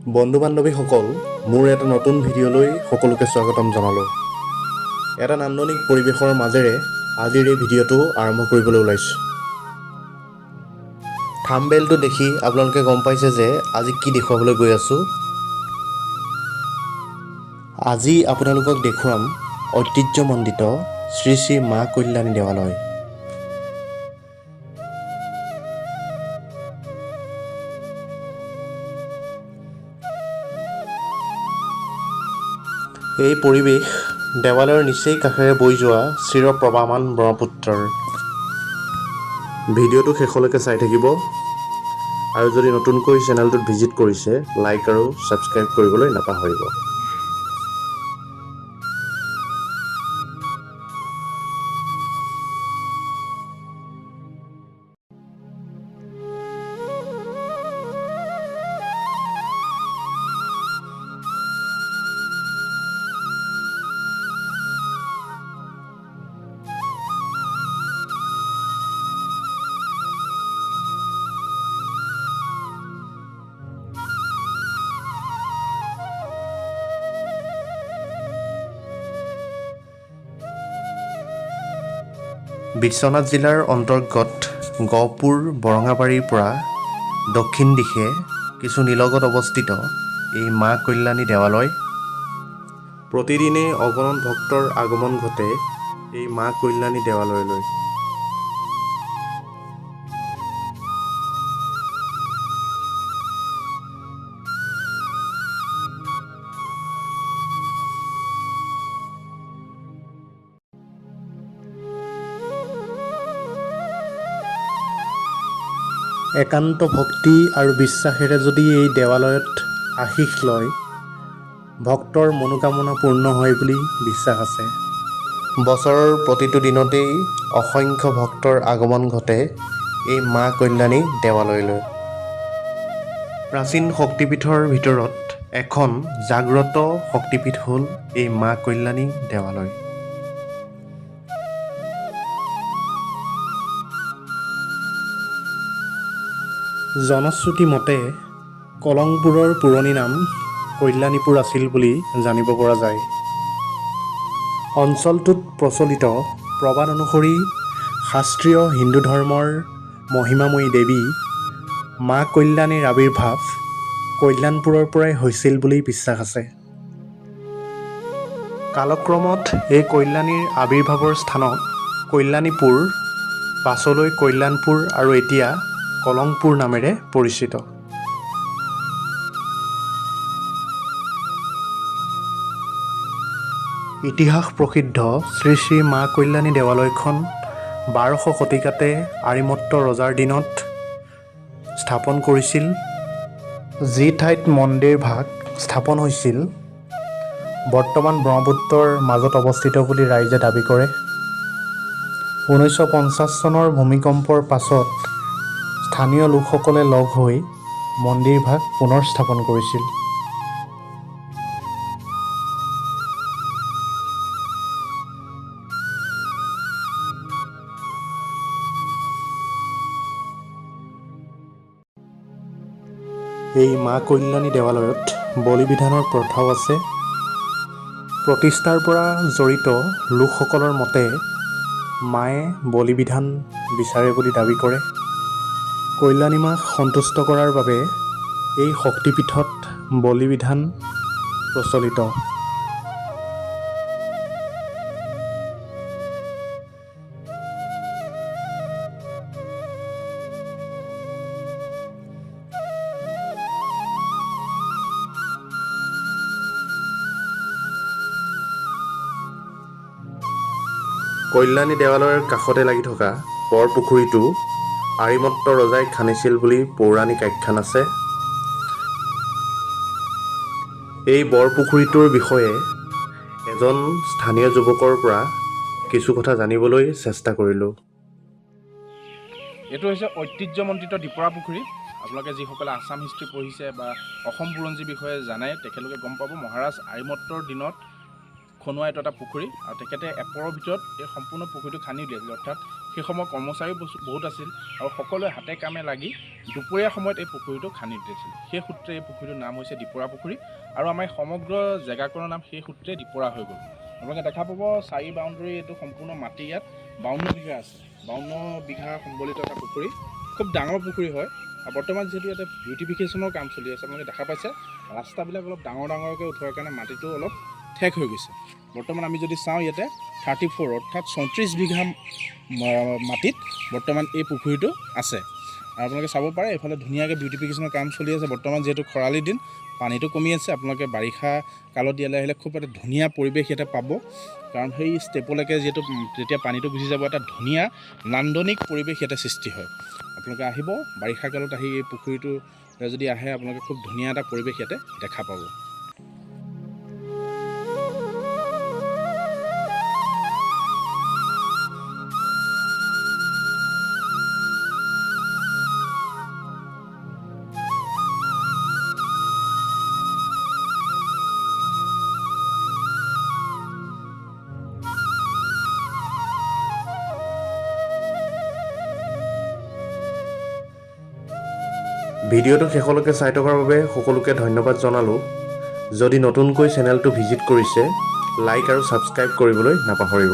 বন্ধু বান্ধৱীসকল, মোৰ এটা নতুন ভিডিঅ'লৈ সকলোকে স্বাগতম জনালোঁ। এটা নান্দনিক পৰিৱেশৰ মাজেৰে আজিৰ এই ভিডিঅ'টো আৰম্ভ কৰিবলৈ ওলাইছোঁ। থাম্বনেইলটো দেখি আপোনালোকে গম পাইছে যে আজি কি দেখুৱাবলৈ গৈ আছোঁ। আজি আপোনালোকক দেখুৱাম ঐতিহ্যমণ্ডিত শ্ৰী শ্ৰী মা কল্যাণী দেৱালয়। এই পৰিৱেশ দেৱালয়ৰ নিচেই কাষেৰে বৈ যোৱা চিৰপ্ৰবাহমান ব্ৰহ্মপুত্ৰৰ। ভিডিঅ'টো শেষলৈকে চাই থাকিব আৰু যদি নতুনকৈ চেনেলটোত ভিজিট কৰিছে, লাইক আৰু ছাবস্ক্ৰাইব কৰিবলৈ নাপাহৰিব। বিশ্বনাথ জিলাৰ অন্তৰ্গত গহপুৰ বৰঙাবাৰীৰ পৰা দক্ষিণ দিশে কিছু নিলগত অৱস্থিত এই মা কল্যাণী দেৱালয়। প্ৰতিদিনে অগণন ভক্তৰ আগমন ঘটে এই মা কল্যাণী দেৱালয়লৈ। একান্ত ভক্তি আৰু বিশ্বাসেৰে যদি এই দেৱালয়ত আশীষ লয়, ভক্তৰ মনোকামনা পূৰ্ণ হয় বুলি বিশ্বাস আছে। বছৰৰ প্ৰতিটো দিনতেই অসংখ্য ভক্তৰ আগমন ঘটে এই মা কল্যাণী দেৱালয়লৈ। প্ৰাচীন শক্তিপীঠৰ ভিতৰত এখন জাগ্ৰত শক্তিপীঠ হ'ল এই মা কল্যাণী দেৱালয়। জনশ্ৰুতি মতে কলংপুৰৰ পুৰণি নাম কল্যাণীপুৰ আছিল বুলি জানিব পৰা যায়। অঞ্চলটোত প্ৰচলিত প্ৰবাদ অনুসৰি শাস্ত্ৰীয় হিন্দু ধৰ্মৰ মহিমাময়ী দেৱী মা কল্যাণীৰ আৱিৰ্ভাৱ কল্যাণপুৰৰ পৰাই হৈছিল বুলি বিশ্বাস আছে। কালক্ৰমত এই কল্যাণীৰ আৱিৰ্ভাৱৰ স্থানত কল্যাণীপুৰ, পাছলৈ কল্যাণপুৰ আৰু এতিয়া কলংপুৰ নামেৰে পৰিচিত। ইতিহাস প্ৰসিদ্ধ শ্ৰী শ্ৰী মা কল্যাণী দেৱালয়খন 12শ শতিকাতে আৰিমত্ত ৰজাৰ দিনত স্থাপন কৰিছিল। যি ঠাইত মন্দিৰ ভাগ স্থাপন হৈছিল বৰ্তমান ব্ৰহ্মপুত্ৰৰ মাজত অৱস্থিত বুলি ৰাইজে দাবী কৰে। 1950 চনৰ ভূমিকম্পৰ পাছত স্থানীয় লোকসকলে লগ হৈ মন্দিৰ ভাগ পুনৰ স্থাপন কৰিছিল। এই মা কল্যাণী দেৱালয়ত বলি বিধানৰ প্ৰথাও আছে। প্ৰতিষ্ঠাৰ পৰা জড়িত লোকসকলৰ মতে মায়ে বলি বিধান বিচাৰে বুলি দাবী কৰে। কল্যাণী মাক সন্তুষ্ট কৰাৰ বাবে এই শক্তিপীঠত বলি বিধান প্ৰচলিত। কল্যাণী দেৱালয়ৰ কাষতে লাগি থকা বৰপুখুৰীটো আৰিমত্ত ৰজাই খান্দিছিল বুলি পৌৰাণিক আখ্যান আছে। এই বৰপুখুৰীটোৰ বিষয়ে এজন স্থানীয় যুৱকৰ পৰা কিছু কথা জানিবলৈ চেষ্টা কৰিলোঁ। এইটো হৈছে ঐতিহ্যমণ্ডিত দিপৰা পুখুৰী। আপোনালোকে যিসকলে আছাম হিষ্ট্ৰী পঢ়িছে বা অসম বুৰঞ্জীৰ বিষয়ে জানে তেখেতলোকে গম পাব মহাৰাজ আৰিমত্তৰ দিনত খনোৱা এইটো এটা পুখুৰী আৰু তেখেতে এপৰৰ ভিতৰত এই সম্পূৰ্ণ পুখুৰীটো খান্দি উলিয়াইছিল। অৰ্থাৎ সেই সময়ত কৰ্মচাৰীও বহুত আছিল আৰু সকলোৱে হাতে কামে লাগি দুপৰীয়া সময়ত এই পুখুৰীটো খান্দি উলিয়াইছিল। সেই সূত্ৰে এই পুখুৰীটোৰ নাম হৈছে দিপৰা পুখুৰী আৰু আমাৰ সমগ্ৰ জেগাকণৰ নাম সেই সূত্ৰে দিপৰা হৈ গ'ল। আপোনালোকে দেখা পাব 4 বাউণ্ডেৰী এইটো সম্পূৰ্ণ মাটি ইয়াত 52 বিঘা আছে। 52 বিঘা সম্বলিত এটা পুখুৰী, খুব ডাঙৰ পুখুৰী হয়। আৰু বৰ্তমান যিহেতু ইয়াতে বিউটিফিকেশ্যনৰ কাম চলি আছে, আপোনালোকে দেখা পাইছে ৰাস্তাবিলাক অলপ ডাঙৰকৈ উঠোৱাৰ কাৰণে মাটিটো অলপ ঠেক হৈ গৈছে। বৰ্তমান আমি যদি চাওঁ ইয়াতে 34 অৰ্থাৎ 34 বিঘা মাটিত বৰ্তমান এই পুখুৰীটো আছে। আৰু আপোনালোকে চাব পাৰে এইফালে ধুনীয়াকৈ বিউটিফিকেশ্যনৰ কাম চলি আছে। বৰ্তমান যিহেতু খৰালি দিন, পানীটো কমি আছে। আপোনালোকে বাৰিষা কালত ইয়ালৈ আহিলে খুব এটা ধুনীয়া পৰিৱেশ ইয়াতে পাব, কাৰণ সেই ষ্টেপলৈকে যিহেতু যেতিয়া পানীটো গুচি যাব এটা ধুনীয়া নান্দনিক পৰিৱেশ ইয়াতে সৃষ্টি হয়। আপোনালোকে আহিব বাৰিষা কালত আহি এই পুখুৰীটো যদি আহে আপোনালোকে খুব ধুনীয়া এটা পৰিৱেশ ইয়াতে দেখা পাব। ভিডিঅ'টো শেষলৈকে চাই থকাৰ বাবে সকলোকে ধন্যবাদ জনালোঁ। যদি নতুনকৈ চেনেলটো ভিজিট কৰিছে, লাইক আৰু ছাবস্ক্ৰাইব কৰিবলৈ নাপাহৰিব।